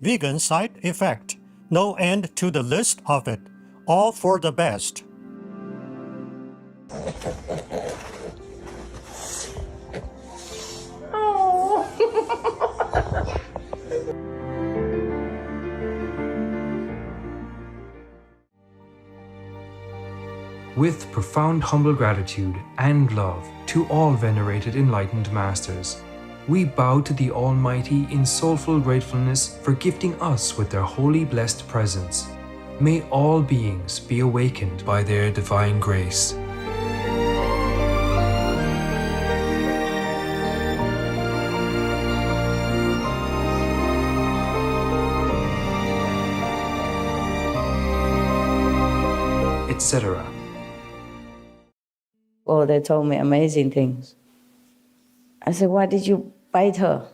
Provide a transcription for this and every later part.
Vegan side effect. No end to the list of it. All for the best. With profound humble gratitude and love to all venerated enlightened masters, we bow to the Almighty in soulful gratefulness for gifting us with their holy blessed presence. May all beings be awakened by their divine grace. Etc. Oh, they told me amazing things. I said, why did you bite her?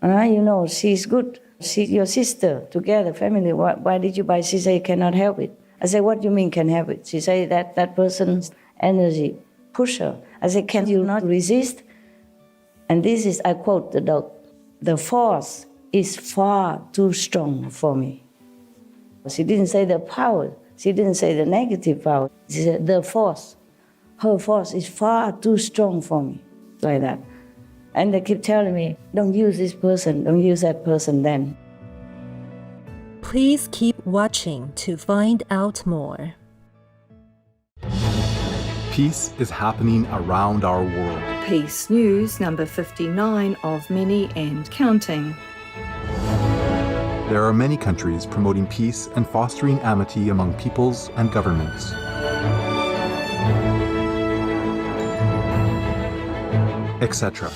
You know, she's good. She's your sister, together, family. Why did you bite? She said, you cannot help it. I said, what do you mean can help it? She said, that person's energy push her. I said, can you not resist? And this is, I quote the dog, the force is far too strong for me. She didn't say the power. She didn't say the negative power. She said the force. Her force is far too strong for me, like that. And they keep telling me, don't use this person, don't use that person then. Please keep watching to find out more. Peace is happening around our world. Peace News number 59 of many and counting. There are many countries promoting peace and fostering amity among peoples and governments. Etc.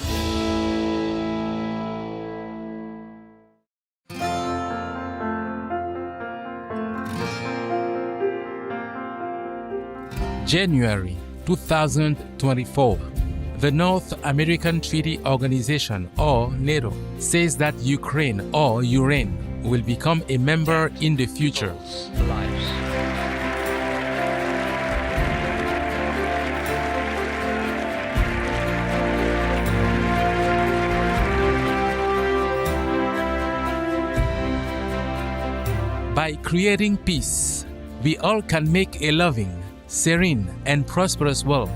January 2024. The North American Treaty Organization, or NATO, says that Ukraine or Ukraine will become a member in the future. By creating peace, we all can make a loving, serene, and prosperous world.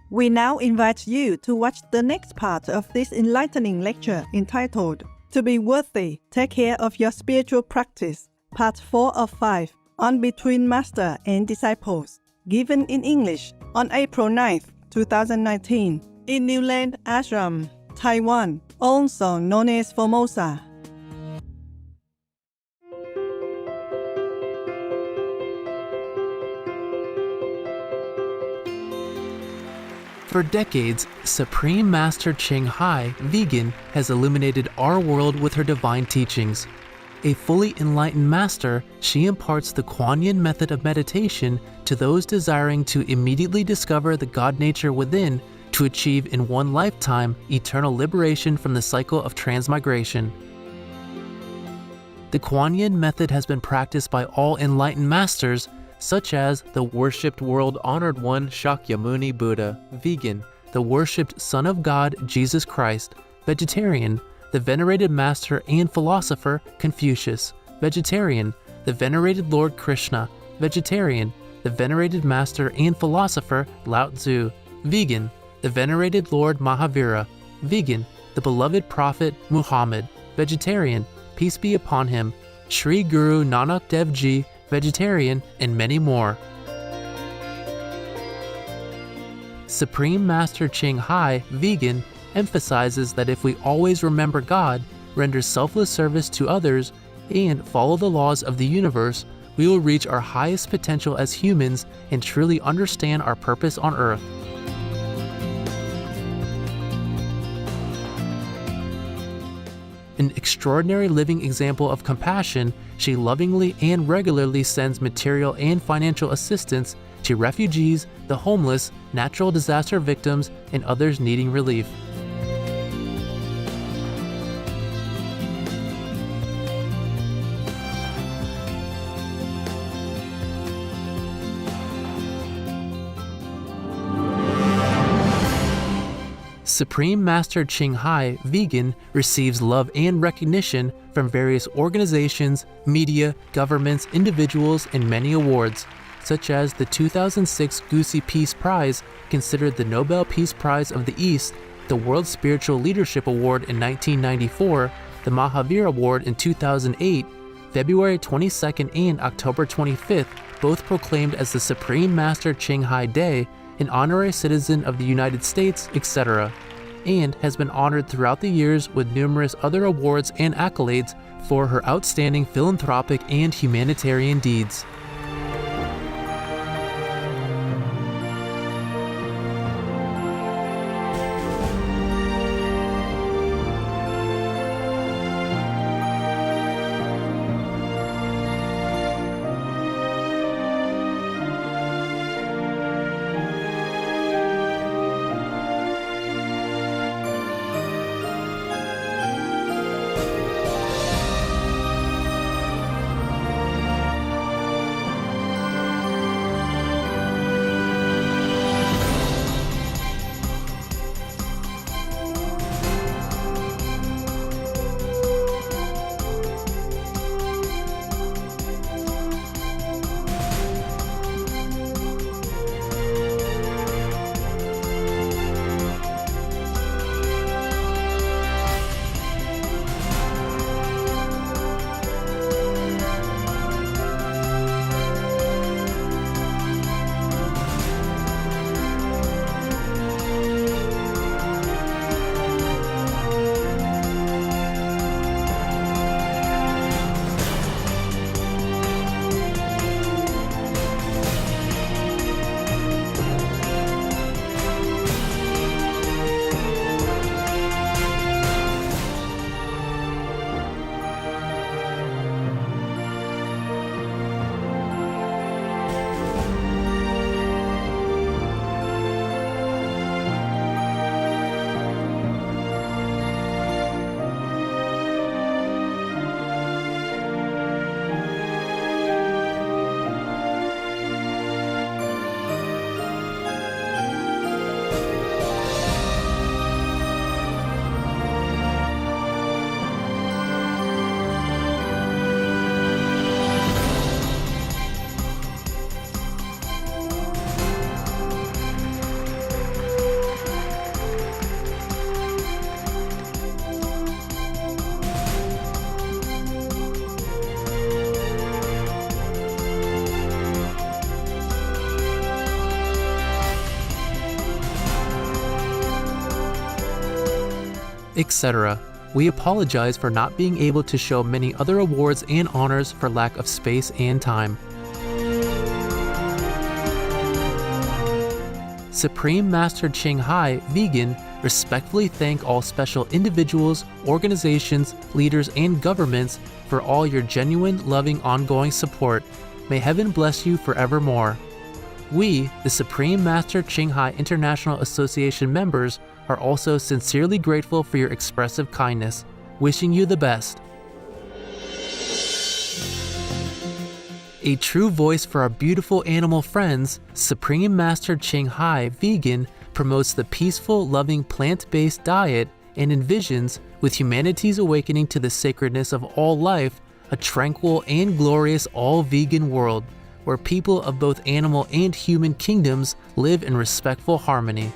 We now invite you to watch the next part of this enlightening lecture entitled, To Be Worthy, Take Care of Your Spiritual Practice, Part 4 of 5, on Between Master and Disciples, given in English on April 9th, 2019, in Newland Ashram, Taiwan, also known as Formosa. For decades, Supreme Master Ching Hai, vegan, has illuminated our world with her divine teachings. A fully enlightened master, she imparts the Kuan Yin method of meditation to those desiring to immediately discover the God nature within to achieve in one lifetime eternal liberation from the cycle of transmigration. The Kuan Yin method has been practiced by all enlightened masters, such as the worshipped world-honored one Shakyamuni Buddha, vegan, the worshipped Son of God Jesus Christ, vegetarian, the venerated master and philosopher Confucius, vegetarian, the venerated Lord Krishna, vegetarian, the venerated master and philosopher Lao Tzu, vegan, the venerated Lord Mahavira, vegan, the beloved prophet Muhammad, vegetarian, peace be upon him, Sri Guru Nanak Dev Ji, vegetarian, and many more. Supreme Master Ching Hai, vegan, emphasizes that if we always remember God, render selfless service to others, and follow the laws of the universe, we will reach our highest potential as humans and truly understand our purpose on earth. An extraordinary living example of compassion, she lovingly and regularly sends material and financial assistance to refugees, the homeless, natural disaster victims, and others needing relief. Supreme Master Ching Hai Vegan receives love and recognition from various organizations, media, governments, individuals, and many awards, such as the 2006 Gusi Peace Prize, considered the Nobel Peace Prize of the East, the World Spiritual Leadership Award in 1994, the Mahavir Award in 2008, February 22nd and October 25th, both proclaimed as the Supreme Master Ching Hai Day, an honorary citizen of the United States, etc., and has been honored throughout the years with numerous other awards and accolades for her outstanding philanthropic and humanitarian deeds. etc. We apologize for not being able to show many other awards and honors for lack of space and time. Supreme Master Ching Hai Vegan respectfully thank all special individuals, organizations, leaders, and governments for all your genuine, loving, ongoing support. May heaven bless you forevermore. We, the Supreme Master Ching Hai International Association members, are also sincerely grateful for your expressive kindness. Wishing you the best. A true voice for our beautiful animal friends, Supreme Master Ching Hai Vegan promotes the peaceful, loving plant-based diet and envisions, with humanity's awakening to the sacredness of all life, a tranquil and glorious all-vegan world, where people of both animal and human kingdoms live in respectful harmony.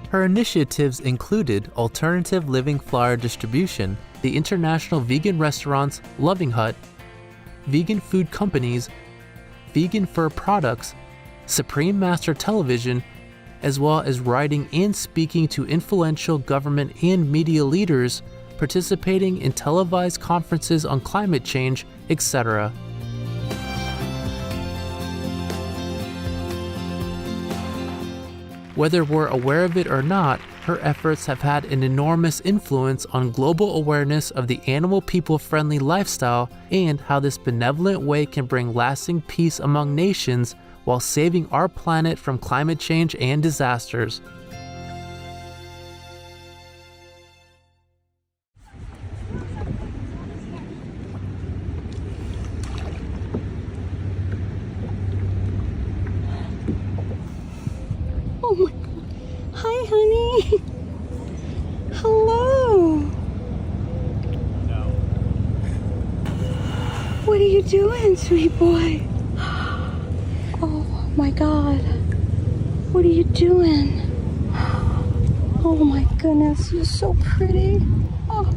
Her initiatives included alternative living flyer distribution, the international vegan restaurants Loving Hut, vegan food companies, vegan fur products, Supreme Master Television, as well as writing and speaking to influential government and media leaders, participating in televised conferences on climate change, etc. Whether we're aware of it or not, her efforts have had an enormous influence on global awareness of the animal people-friendly lifestyle and how this benevolent way can bring lasting peace among nations while saving our planet from climate change and disasters. What are you doing, sweet boy? Oh my God. What are you doing? Oh my goodness, you're so pretty. Oh.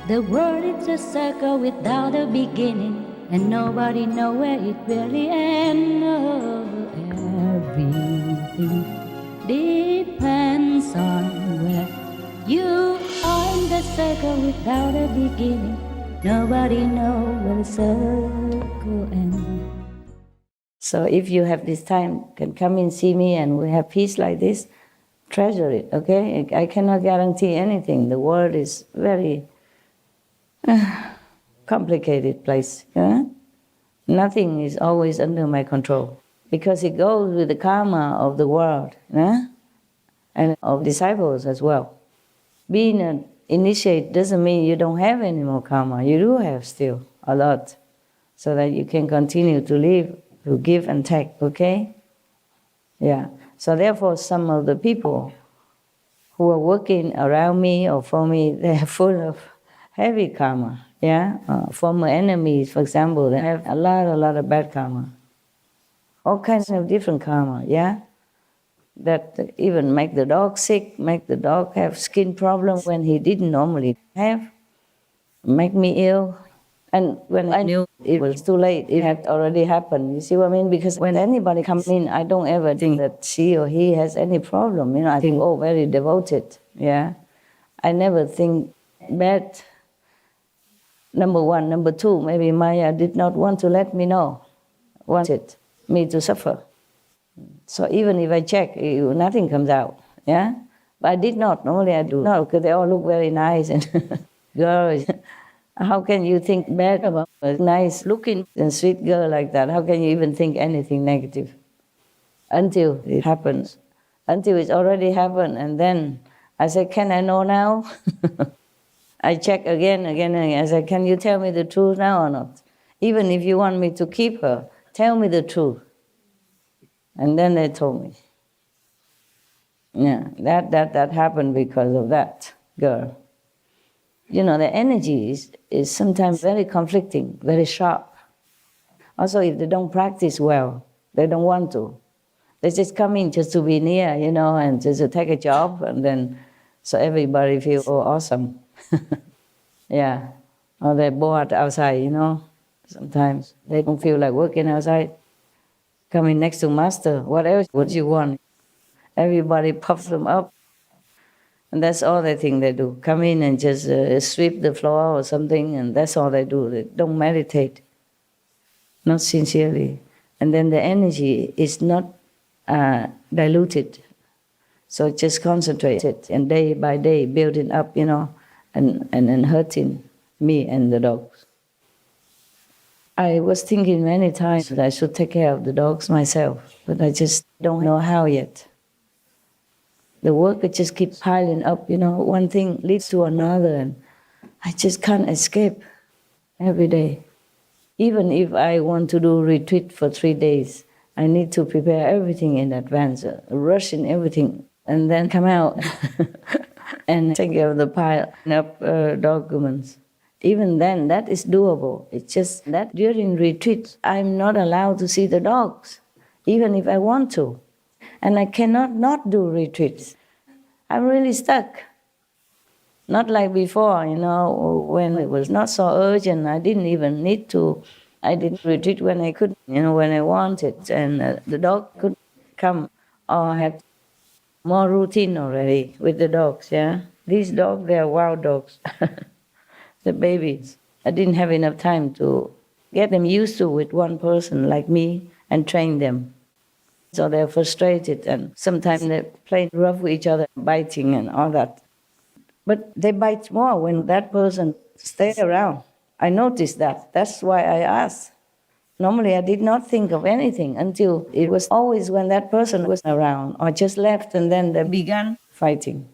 The world is a circle without a beginning, and nobody knows where it really ends. Everything depends on where you are in the circle without a beginning. Nobody knows where the circle ends. So if you have this time, can come and see me and we have peace like this, treasure it, okay? I cannot guarantee anything. The world is very complicated place. Yeah? Nothing is always under my control because it goes with the karma of the world, yeah? And of disciples as well. Being an initiate doesn't mean you don't have any more karma. You do have still a lot, so that you can continue to live, to give and take, okay? Yeah. So therefore, some of the people who are working around me or for me, they are full of heavy karma. Yeah, former enemies, for example, they have a lot of bad karma. All kinds of different karma. Yeah, that even make the dog sick, make the dog have skin problems when he didn't normally have, make me ill. And when I knew it was too late, it had already happened. You see what I mean? Because when anybody comes in, I don't ever think that she or he has any problem. You know, I think, oh, very devoted. Yeah, I never think bad. Number one. Number two, maybe Maya did not want to let me know, wanted me to suffer. So even if I check, nothing comes out, yeah? But I did not, normally I do not, because they all look very nice and girls. How can you think bad about a nice looking and sweet girl like that? How can you even think anything negative? Until it happens, until it's already happened, and then I say, can I know now? I check again. I said, can you tell me the truth now or not? Even if you want me to keep her, tell me the truth. And then they told me. Yeah, that happened because of that girl. You know, the energy is sometimes very conflicting, very sharp. Also, if they don't practice well, they don't want to. They just come in just to be near, you know, and just to take a job, and then so everybody feels, oh, awesome. Yeah, or they're bored outside, you know. Sometimes they don't feel like working outside. Coming next to master, what else would you want? Everybody puffs them up. And that's all they think they do. Come in and just sweep the floor or something, and that's all they do. They don't meditate, not sincerely. And then the energy is not diluted. So just concentrated, and day by day building up, you know, and hurting me and the dogs. I was thinking many times that I should take care of the dogs myself, but I just don't know how yet. The work just keeps piling up, you know, one thing leads to another, and I just can't escape every day. Even if I want to do retreat for 3 days, I need to prepare everything in advance, rush in everything, and then come out and take care of the pile of documents. Even then, that is doable. It's just that during retreat, I'm not allowed to see the dogs, even if I want to. And I cannot not do retreats. I'm really stuck. Not like before, you know, when it was not so urgent. I didn't even need to. I did retreat when I could, you know, when I wanted. And the dog could come, or I had more routine already with the dogs, yeah. These dogs, they are wild dogs. The babies. I didn't have enough time to get them used to with one person like me and train them. So they're frustrated, and sometimes they play rough with each other, biting and all that. But they bite more when that person stays around. I noticed that. That's why I asked. Normally I did not think of anything until it was always when that person was around or just left, and then they began fighting.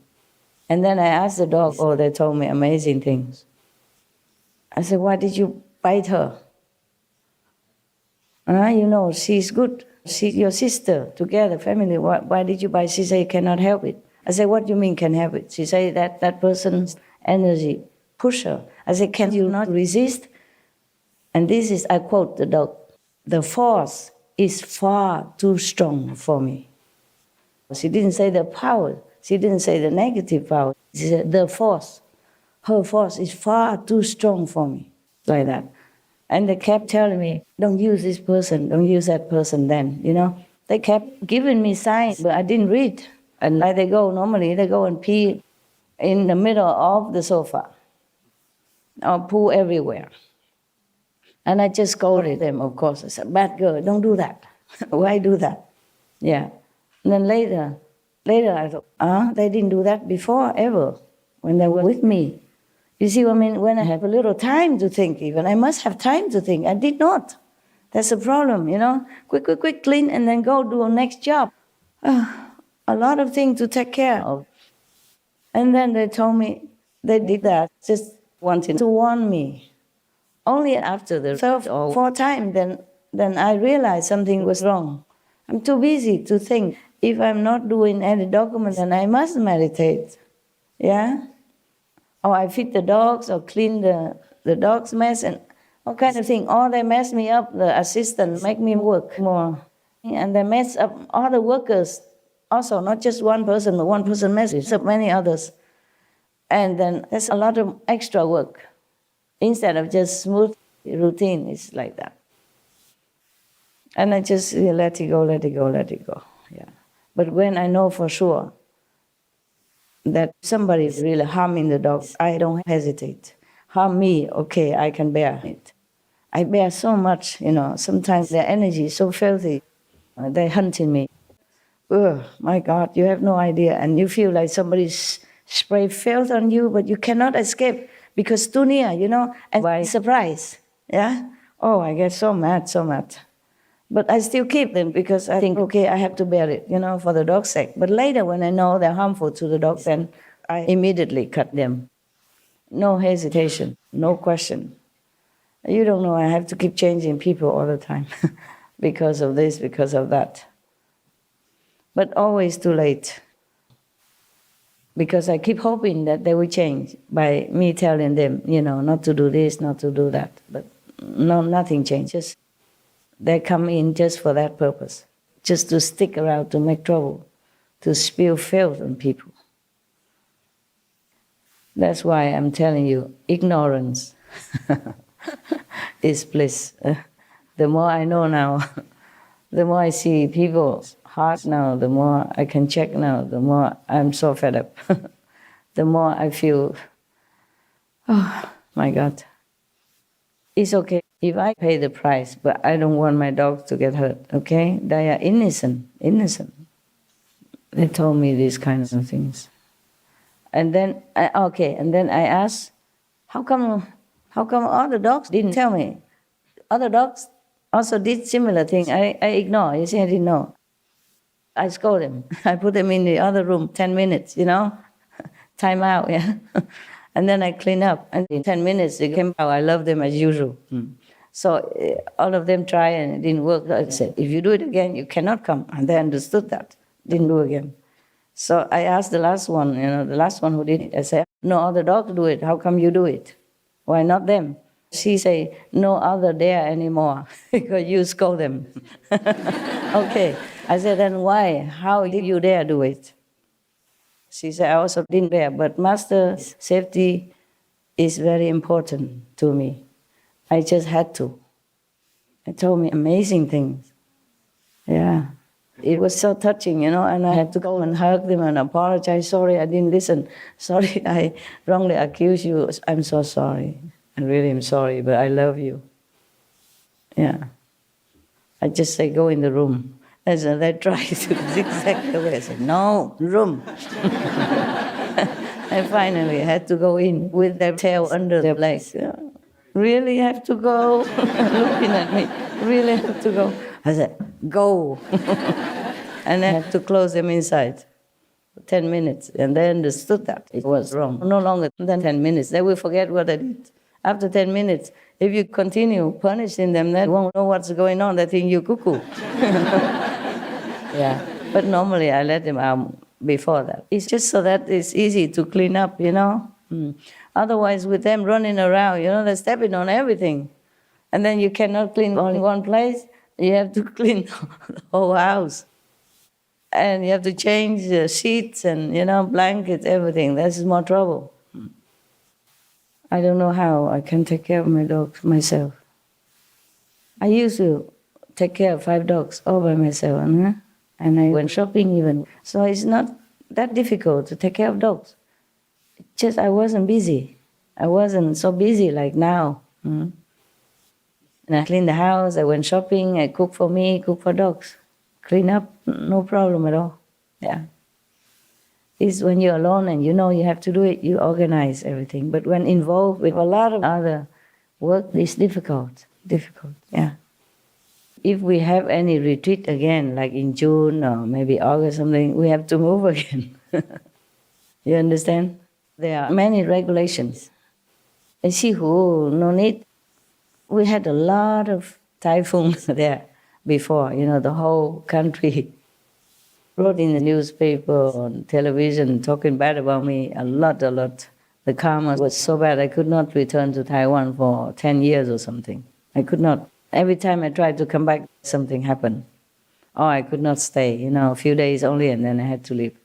And then I asked the dog, oh, they told me amazing things. I said, why did you bite her? You know, she's good. She's your sister, together, family. Why did you bite? She said, you cannot help it. I said, what do you mean can help it? She said, that person's energy push her. I said, can you not resist? And this is, I quote the dog, the force is far too strong for me. She didn't say the power. She didn't say the negative power. She said the force. Her force is far too strong for me, like that. And they kept telling me, don't use this person, don't use that person then, you know. They kept giving me signs, but I didn't read. And like they go, normally they go and pee in the middle of the sofa or poo everywhere. And I just scolded them, of course. I said, bad girl, don't do that. Why do that? Yeah. And then later I thought, they didn't do that before, ever, when they were with me. You see what I mean? When I have a little time to think even, I must have time to think. I did not. That's a problem, you know. Quick, clean, and then go do a next job. A lot of things to take care of. And then they told me they did that, just wanting to warn me. Only after the third or fourth time, then I realized something was wrong. I'm too busy to think. If I'm not doing any document, then I must meditate. Yeah? Or I feed the dogs or clean the dog's mess and all kind of things. Or they mess me up, the assistant make me work more. And they mess up all the workers also, not just one person, but one person messes up many others. And then there's a lot of extra work. Instead of just smooth routine, it's like that. And I just let it go. Yeah. But when I know for sure that somebody is really harming the dog, I don't hesitate. Harm me, okay, I can bear it. I bear so much, you know. Sometimes their energy is so filthy. They're hunting me. Oh, my God, you have no idea. And you feel like somebody's spray filth on you, but you cannot escape because too near, you know. And by surprise, yeah? Oh, I get so mad. But I still keep them because I think, okay, I have to bear it, you know, for the dog's sake. But later when I know they're harmful to the dog, then I immediately cut them. No hesitation, no question. You don't know, I have to keep changing people all the time because of this, because of that. But always too late. Because I keep hoping that they will change by me telling them, you know, not to do this, not to do that. But no, nothing changes. They come in just for that purpose, just to stick around, to make trouble, to spill filth on people. That's why I'm telling you, ignorance is bliss. The more I know now, the more I see people's heart now, the more I can check now, the more I'm so fed up. The more I feel, oh my God, it's okay if I pay the price, but I don't want my dogs to get hurt, okay? They are innocent. They told me these kinds of things. And then, and then I asked, how come all the dogs didn't tell me? Other dogs also did similar thing. I ignore, you see, I didn't know. I scold them. I put them in the other room, 10 minutes, you know? Time out, yeah? And then I clean up. And in 10 minutes, they came out. I love them as usual. So all of them tried and it didn't work. I said, if you do it again, you cannot come. And they understood that. Didn't do again. So I asked the last one, you know, the last one who did it. I said, no other dogs do it. How come you do it? Why not them? She said, no other dare anymore because you scold them. Okay. I said, then why? How did you dare do it? She said, I also didn't dare. But Master's safety is very important to me. I just had to. He told me amazing things. Yeah. It was so touching, you know, and I had to go and hug them and apologize. Sorry, I didn't listen. Sorry, I wrongly accused you. I'm so sorry. I really am sorry, but I love you. Yeah. I just say, go in the room. And so they tried to zigzag away. I said, no, room. And finally I had to go in with their tail under their legs. Yeah. Really have to go? Looking at me, really have to go? I said, go. And I had to close them inside. 10 minutes, and they understood that it was wrong. No longer than 10 minutes. They will forget what I did. After 10 minutes, if you continue punishing them, they won't know what's going on. They think you're cuckoo. Yeah, but normally I let them out before that. It's just so that it's easy to clean up, Otherwise, with them running around, they're stepping on everything. And then you cannot clean only one place. You have to clean the whole house. And you have to change the sheets and, blankets, everything. That's more trouble. I don't know how I can take care of my dogs myself. I used to take care of 5 dogs all by myself, and I went shopping even. So it's not that difficult to take care of dogs. Just I wasn't busy. I wasn't so busy like now. And I cleaned the house, I went shopping, I cooked for me, cooked for dogs. Clean up, no problem at all. Yeah. It's when you're alone and you have to do it, you organize everything. But when involved with a lot of other work, it's difficult. Yeah. If we have any retreat again, like in June or maybe August something, we have to move again. You understand? There are many regulations. And no need. We had a lot of typhoons there before, the whole country wrote in the newspaper, on television, talking bad about me, a lot. The karma was so bad, I could not return to Taiwan for 10 years or something. I could not. Every time I tried to come back, something happened. Or I could not stay, a few days only, and then I had to leave.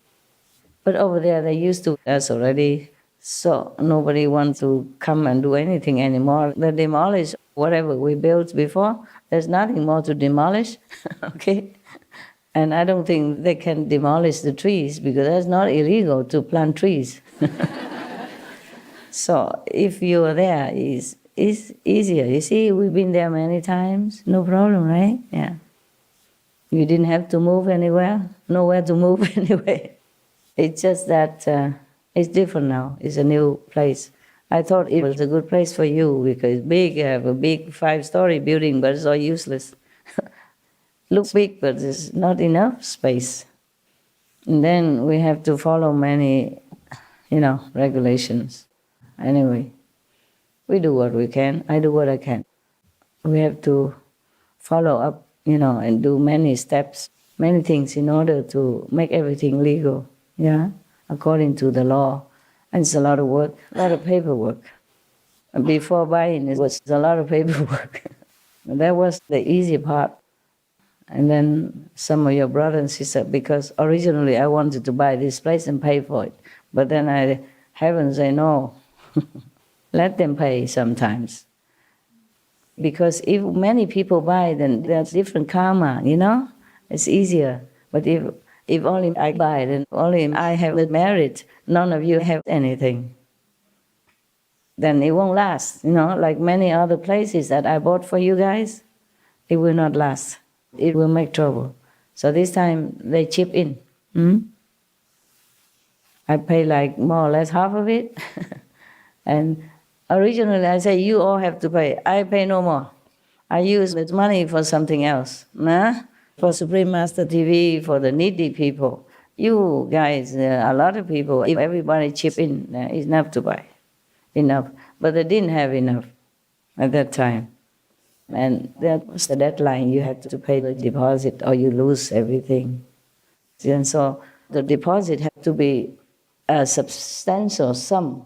But over there, they used to us already, so nobody wants to come and do anything anymore. They demolish whatever we built before. There's nothing more to demolish, okay? And I don't think they can demolish the trees because that's not illegal to plant trees. So if you are there, it's easier. You see, we've been there many times. No problem, right? Yeah. You didn't have to move anywhere. Nowhere to move anyway. It's just that it's different now. It's a new place. I thought it was a good place for you because it's big. You have a big 5-story building, but it's all useless. Looks big, but there's not enough space. And then we have to follow many, regulations. Anyway, we do what we can. I do what I can. We have to follow up, and do many steps, many things in order to make everything legal, according to the law. And it's a lot of work, a lot of paperwork. And before buying, it was a lot of paperwork. That was the easy part. And then some of your brothers and sisters, because originally I wanted to buy this place and pay for it. But then heaven say no. Let them pay sometimes. Because if many people buy, then there's different karma, It's easier. But if only I buy, then only I have the merit, none of you have anything. Then it won't last, like many other places that I bought for you guys, it will not last. It will make trouble. So this time they chip in. I pay like more or less half of it. And originally I say, you all have to pay. I pay no more. I use this money for something else. For Supreme Master TV, for the needy people. You guys, a lot of people, if everybody chip in, it's enough to buy. Enough. But they didn't have enough at that time. And that was the deadline. You had to pay the deposit or you lose everything. And so the deposit had to be a substantial sum.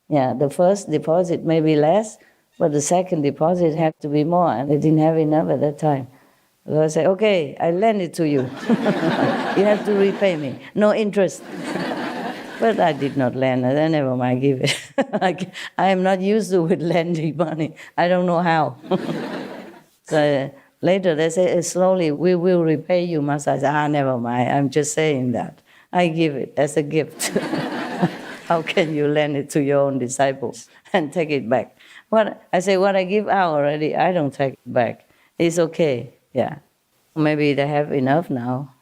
Yeah, the first deposit may be less, but the second deposit had to be more, and they didn't have enough at that time. So I said, okay, I lend it to you. You have to repay me. No interest. But I did not lend. I said, never mind, give it. I am not used to with lending money. I don't know how. So later they say, slowly, we will repay you, Master. I said, never mind. I'm just saying that. I give it as a gift. How can you lend it to your own disciples and take it back? What I give out already, I don't take it back. It's okay. Yeah, maybe they have enough now,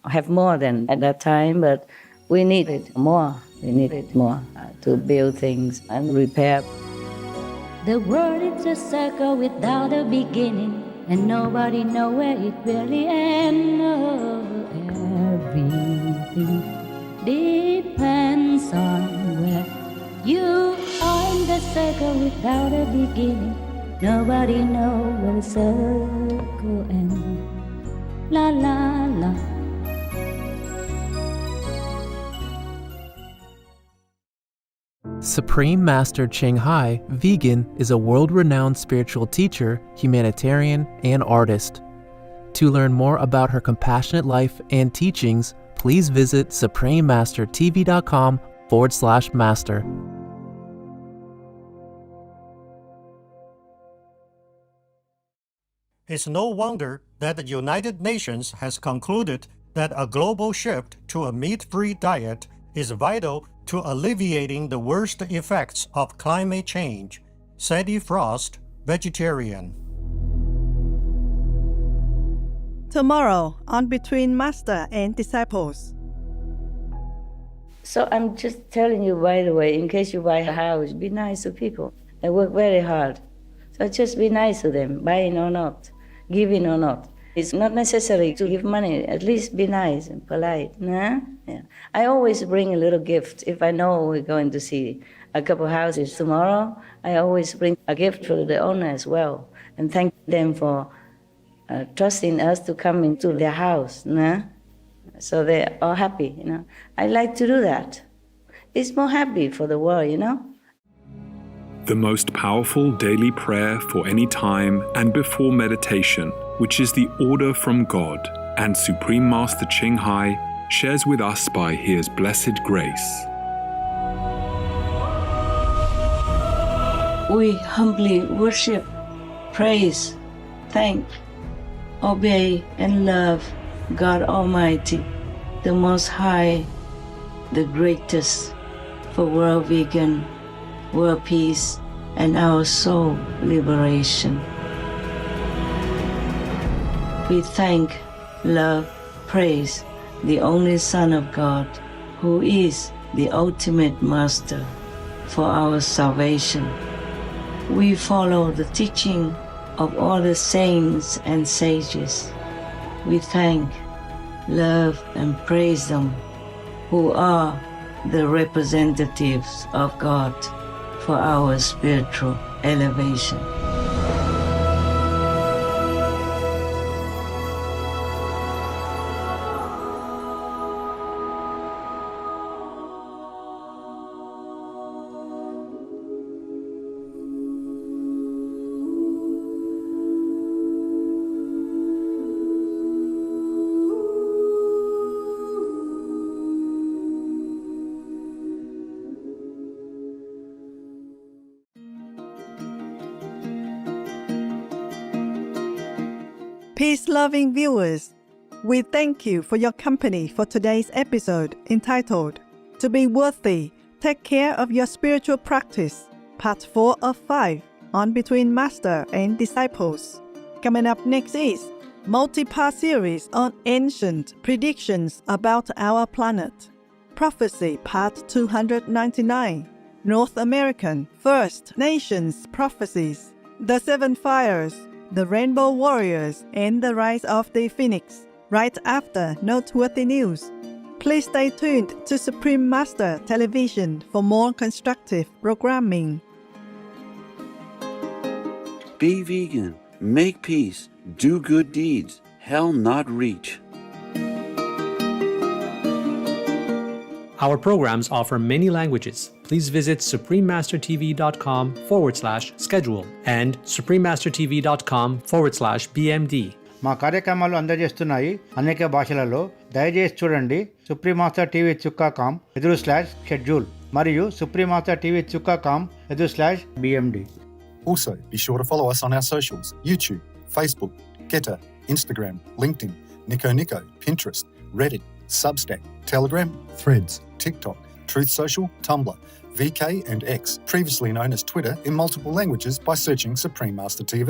have more than at that time, but we need it more. We need it more to build things and repair. The world is a circle without a beginning, and nobody knows where it really ends. Everything depends on where you are in the circle without a beginning. Nobody knows where the circle ends. La la la. Supreme Master Ching Hai, vegan, is a world-renowned spiritual teacher, humanitarian, and artist. To learn more about her compassionate life and teachings, please visit suprememastertv.com/master. It's no wonder that the United Nations has concluded that a global shift to a meat-free diet is vital to alleviating the worst effects of climate change. Sadie Frost, vegetarian. Tomorrow on Between Master and Disciples. So I'm just telling you, by the way, in case you buy a house, be nice to people. They work very hard. So just be nice to them, buying or not, giving or not. It's not necessary to give money. At least be nice and polite. Nah? Yeah. I always bring a little gift. If I know we're going to see a couple houses tomorrow, I always bring a gift for the owner as well and thank them for trusting us to come into their house. Nah? So they're all happy, you know. I like to do that. It's more happy for the world, you know. The most powerful daily prayer for any time and before meditation, which is the order from God, and Supreme Master Ching Hai shares with us by His blessed grace. We humbly worship, praise, thank, obey, and love God Almighty, the Most High, the greatest, for world vegan, world peace, and our soul liberation. We thank, love, praise the only Son of God, who is the ultimate Master for our salvation. We follow the teaching of all the saints and sages. We thank, love, and praise them, who are the representatives of God for our spiritual elevation. Peace-loving viewers, we thank you for your company for today's episode entitled To Be Worthy, Take Care of Your Spiritual Practice, Part 4 of 5 on Between Master and Disciples. Coming up next is multi-part series on ancient predictions about our planet. Prophecy Part 299, North American First Nations Prophecies, The Seven Fires, The Rainbow Warriors, and the Rise of the Phoenix, right after noteworthy news. Please stay tuned to Supreme Master Television for more constructive programming. Be vegan, make peace, do good deeds, hell not reach. Our programs offer many languages. Please visit suprememastertv.com/schedule and suprememastertv.com/BMD. మా కార్యక్రమాలు అందజేస్తున్నాయి అనేక భాషలలో. దయచేసి చూడండి suprememastertv.com/schedule మరియు suprememastertv.com/BMD. Also, be sure to follow us on our socials: YouTube, Facebook, Getter, Instagram, LinkedIn, Nico, Pinterest, Reddit, Substack, Telegram, Threads, TikTok, Truth Social, Tumblr, VK and X, previously known as Twitter, in multiple languages by searching Supreme Master TV.